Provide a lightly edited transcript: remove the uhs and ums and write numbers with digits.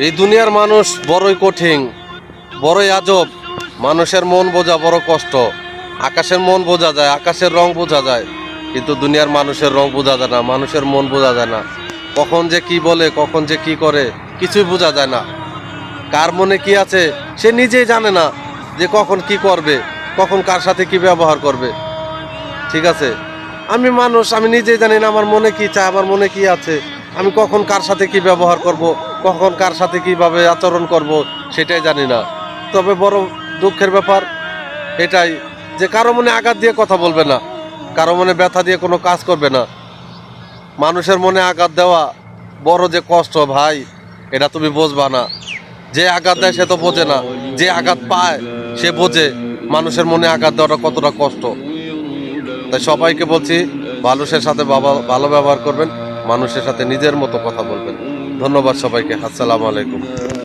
এই দুনিয়ার মানুষ বড়ই কঠিন, বড়ই আজব। মানুষের মন বোঝা বড় কষ্ট। আকাশের মন বোঝা যায়, আকাশের রং বোঝা যায়, কিন্তু দুনিয়ার মানুষের রং বোঝা যায় না, মানুষের মন বোঝা যায় না। কখন যে কি বলে, কখন যে কি করে, কিছুই বোঝা যায় না। কার মনে কি আছে সে নিজেই জানে না, যে কখন কি করবে, কখন কার সাথে কি ব্যবহার করবে। ঠিক আছে, আমি মানুষ, আমি নিজেই জানি না আমার মনে কি চায়, আমার মনে কি আছে। আমি কখন কার সাথে কি ব্যবহার করব, কখন কার সাথে কিভাবে আচরণ করব, সেটাই জানি না। তবে বড় দুঃখের ব্যাপার এটাই যে কারো মনে আঘাত দিয়ে কথা বলবে না, কারো মনে ব্যথা দিয়ে কোনো কাজ করবে না। মানুষের মনে আঘাত দেওয়া বড় যে কষ্ট ভাই, এটা তুমি বুঝবা না। যে আঘাত দেয় সে তো বোঝে না, যে আঘাত পায় সে বোঝে মানুষের মনে আঘাত দেওয়াটা কতটা কষ্ট। তাই সবাইকে বলছি, মানুষের সাথে ভালো ব্যবহার করবেন, মানুষের সাথে নিজের মতো কথা বলবেন। ধন্যবাদ সবাইকে। আসসালামু আলাইকুম।